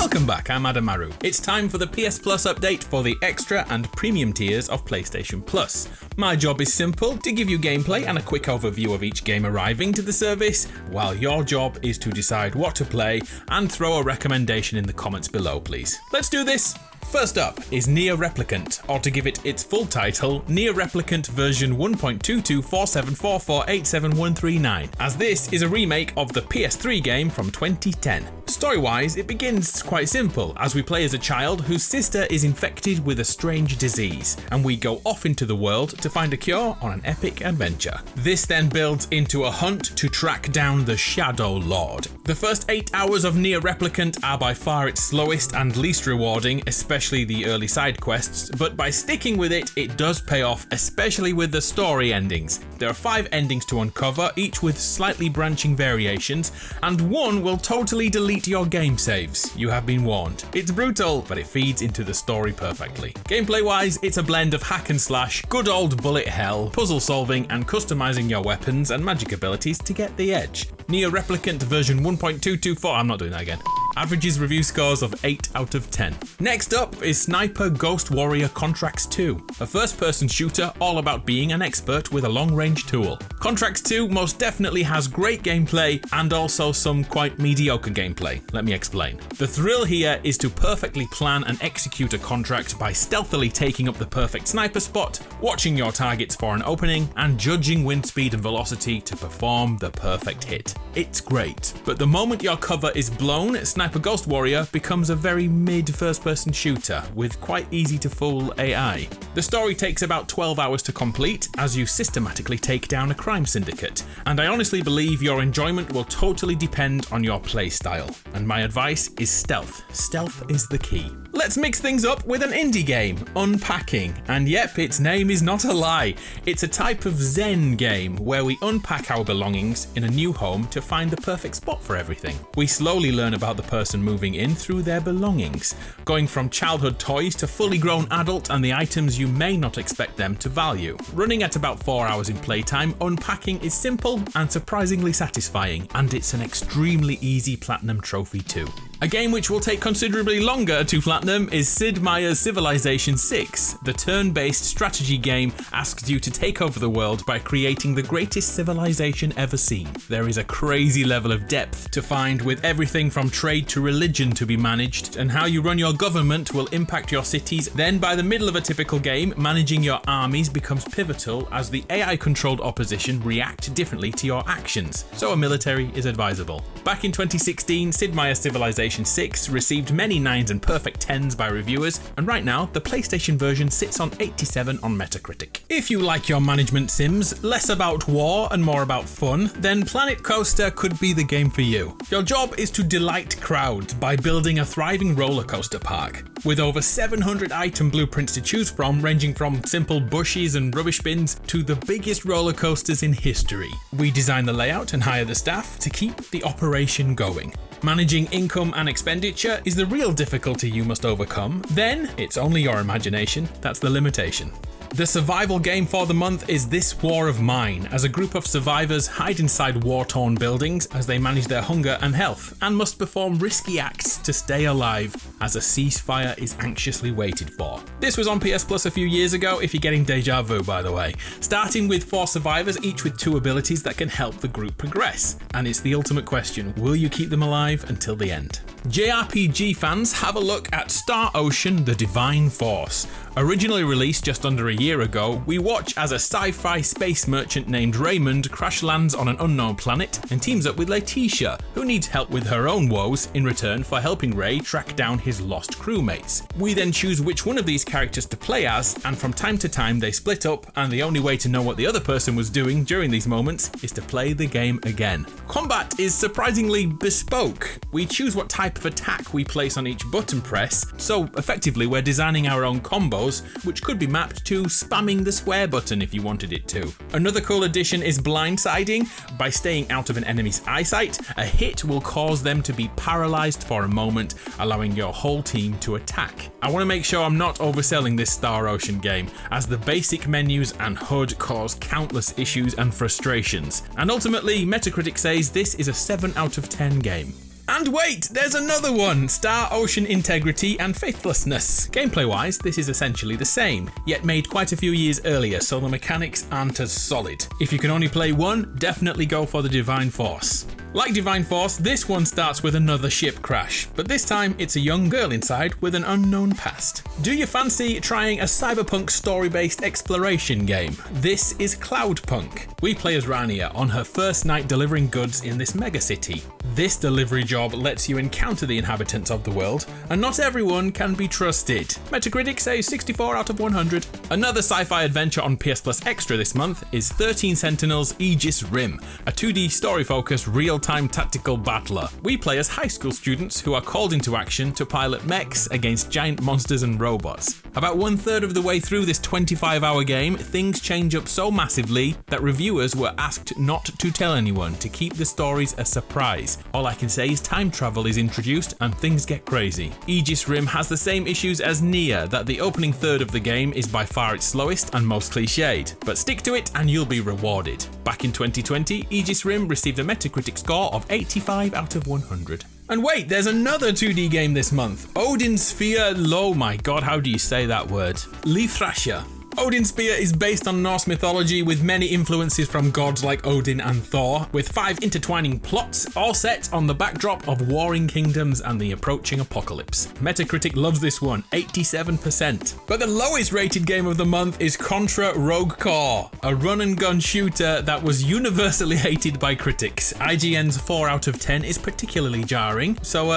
Welcome back, I'm Adamaru. It's time for the PS Plus update for the extra and premium tiers of PlayStation Plus. My job is simple, to give you gameplay and a quick overview of each game arriving to the service, while your job is to decide what to play and throw a recommendation in the comments below, please. Let's do this! First up is NieR Replicant, or to give it its full title, NieR Replicant version 1.224744871139, as this is a remake of the PS3 game from 2010. Story-wise, it begins quite simple, as we play as a child whose sister is infected with a strange disease, and we go off into the world to find a cure on an epic adventure. This then builds into a hunt to track down the Shadow Lord. The first 8 hours of NieR Replicant are by far its slowest and least rewarding, especially the early side quests, but by sticking with it, it does pay off, especially with the story endings. There are 5 endings to uncover, each with slightly branching variations, and one will totally delete your game saves. You have been warned. It's brutal, but it feeds into the story perfectly. Gameplay wise, it's a blend of hack and slash, good old bullet hell, puzzle solving, and customizing your weapons and magic abilities to get the edge. NieR Replicant version 1.224, I'm not doing that again. Averages review scores of 8 out of 10. Next up is Sniper Ghost Warrior Contracts 2, a first-person shooter all about being an expert with a long-range tool. Contracts 2 most definitely has great gameplay and also some quite mediocre gameplay. Let me explain. The thrill here is to perfectly plan and execute a contract by stealthily taking up the perfect sniper spot, watching your targets for an opening, and judging wind speed and velocity to perform the perfect hit. It's great, but the moment your cover is blown, Sniper Ghost Warrior becomes a very mid first-person shooter with quite easy to fool AI. The story takes about 12 hours to complete as you systematically take down a crime syndicate, and I honestly believe your enjoyment will totally depend on your playstyle. And my advice is stealth. Stealth is the key. Let's mix things up with an indie game, Unpacking. And yep, its name is not a lie. It's a type of Zen game where we unpack our belongings in a new home to find the perfect spot for everything. We slowly learn about the person moving in through their belongings, going from childhood toys to fully grown adult and the items you may not expect them to value. Running at about 4 hours in playtime, Unpacking is simple and surprisingly satisfying, and it's an extremely easy platinum trophy too. A game which will take considerably longer to platinum is Sid Meier's Civilization 6. The turn-based strategy game asks you to take over the world by creating the greatest civilization ever seen. There is a crazy level of depth to find, with everything from trade to religion to be managed, and how you run your government will impact your cities. Then by the middle of a typical game, managing your armies becomes pivotal as the AI-controlled opposition react differently to your actions, so a military is advisable. Back in 2016, Sid Meier's Civilization 6 received many 9s and perfect 10s by reviewers, and right now the PlayStation version sits on 87 on Metacritic. If you like your management sims, less about war and more about fun, then Planet Coaster could be the game for you. Your job is to delight crowds by building a thriving roller coaster park. With over 700 item blueprints to choose from, ranging from simple bushes and rubbish bins to the biggest roller coasters in history. We design the layout and hire the staff to keep the operation going. Managing income and expenditure is the real difficulty you must overcome. Then, it's only your imagination that's the limitation. The survival game for the month is This War of Mine, as a group of survivors hide inside war-torn buildings as they manage their hunger and health, and must perform risky acts to stay alive as a ceasefire is anxiously waited for. This was on PS Plus a few years ago, if you're getting deja vu by the way. Starting with 4 survivors, each with 2 abilities that can help the group progress. And it's the ultimate question, will you keep them alive until the end? JRPG fans, have a look at Star Ocean: The Divine Force. Originally released just under a year ago, we watch as a sci-fi space merchant named Raymond crash lands on an unknown planet and teams up with Letitia, who needs help with her own woes in return for helping Ray track down his lost crewmates. We then choose which one of these characters to play as, and from time to time they split up, and the only way to know what the other person was doing during these moments is to play the game again. Combat is surprisingly bespoke. We choose what type of attack we place on each button press, so effectively we're designing our own combos, which could be mapped to spamming the square button if you wanted it to. Another cool addition is blindsiding. By staying out of an enemy's eyesight, a hit will cause them to be paralyzed for a moment, allowing your whole team to attack. I want to make sure I'm not overselling this Star Ocean game, as the basic menus and HUD cause countless issues and frustrations, and ultimately Metacritic says this is a 7 out of 10 game. And wait, there's another one, Star Ocean Integrity and Faithlessness. Gameplay-wise, this is essentially the same, yet made quite a few years earlier, so the mechanics aren't as solid. If you can only play one, definitely go for the Divine Force. Like Divine Force, this one starts with another ship crash, but this time it's a young girl inside with an unknown past. Do you fancy trying a cyberpunk story-based exploration game? This is Cloudpunk. We play as Rania on her first night delivering goods in this megacity. This delivery job lets you encounter the inhabitants of the world, and not everyone can be trusted. Metacritic says 64 out of 100. Another sci-fi adventure on PS Plus Extra this month is 13 Sentinels Aegis Rim, a 2D story-focused real-time tactical battler. We play as high school students who are called into action to pilot mechs against giant monsters and robots. About 1/3 of the way through this 25-hour game, things change up so massively that reviewers were asked not to tell anyone to keep the stories a surprise. All I can say is time travel is introduced and things get crazy. Aegis Rim has the same issues as NieR, that the opening third of the game is by far its slowest and most cliched, but stick to it and you'll be rewarded. Back in 2020, Aegis Rim received a Metacritic score of 85 out of 100. And wait, there's another 2D game this month. Odin Sphere, oh my god, how do you say that word? Leifthrasir. Odin Sphere is based on Norse mythology with many influences from gods like Odin and Thor, with 5 intertwining plots, all set on the backdrop of warring kingdoms and the approaching apocalypse. Metacritic loves this one, 87%. But the lowest rated game of the month is Contra Rogue Core, a run and gun shooter that was universally hated by critics. IGN's 4 out of 10 is particularly jarring, so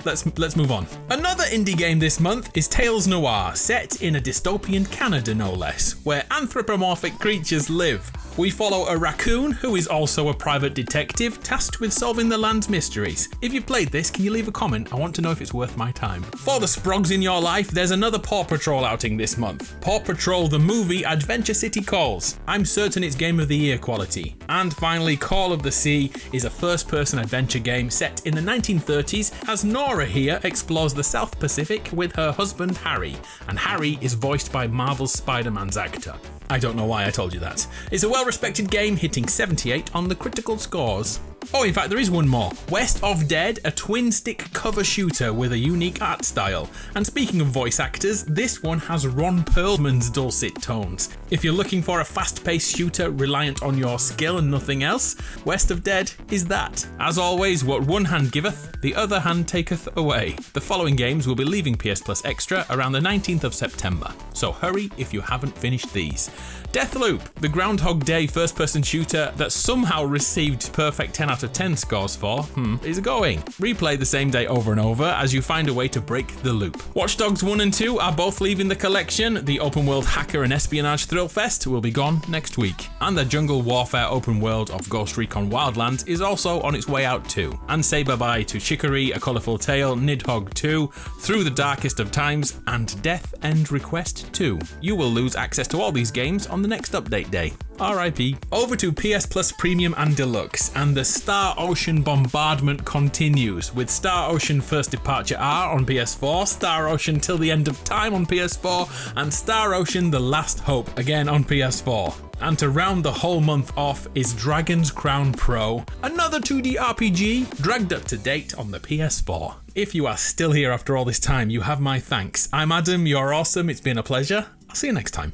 Let's move on. Another indie game this month is Tales Noir, set in a dystopian Canada no less, where anthropomorphic creatures live. We follow a raccoon who is also a private detective tasked with solving the land's mysteries. If you've played this, can you leave a comment? I want to know if it's worth my time. For the sprogs in your life, there's another Paw Patrol outing this month. Paw Patrol the movie Adventure City Calls. I'm certain it's Game of the Year quality. And finally, Call of the Sea is a first-person adventure game set in the 1930s as Noir here explores the South Pacific with her husband Harry, and Harry is voiced by Marvel's Spider-Man's actor. I don't know why I told you that. It's a well-respected game, hitting 78 on the critical scores. Oh, in fact, there is one more. West of Dead, a twin-stick cover shooter with a unique art style. And speaking of voice actors, this one has Ron Perlman's dulcet tones. If you're looking for a fast-paced shooter reliant on your skill and nothing else, West of Dead is that. As always, what one hand giveth, the other hand taketh away. The following games will be leaving PS Plus Extra around the 19th of September, so hurry if you haven't finished these. Deathloop, the Groundhog Day first-person shooter that somehow received perfect 10 out of 10 scores for, is going. Replay the same day over and over as you find a way to break the loop. Watch Dogs 1 and 2 are both leaving the collection. The open world hacker and espionage thrill fest will be gone next week. And the jungle warfare open world of Ghost Recon Wildlands is also on its way out too. And say bye-bye to Chicory, A Colourful Tale, Nidhogg 2, Through the Darkest of Times, and Death End Request 2. You will lose access to all these games on the next update day. RIP. Over to PS Plus Premium and Deluxe, and the Star Ocean bombardment continues, with Star Ocean First Departure R on PS4, Star Ocean Till the End of Time on PS4, and Star Ocean The Last Hope again on PS4. And to round the whole month off is Dragon's Crown Pro, another 2D RPG dragged up to date on the PS4. If you are still here after all this time, you have my thanks. I'm Adam, you're awesome, it's been a pleasure. I'll see you next time.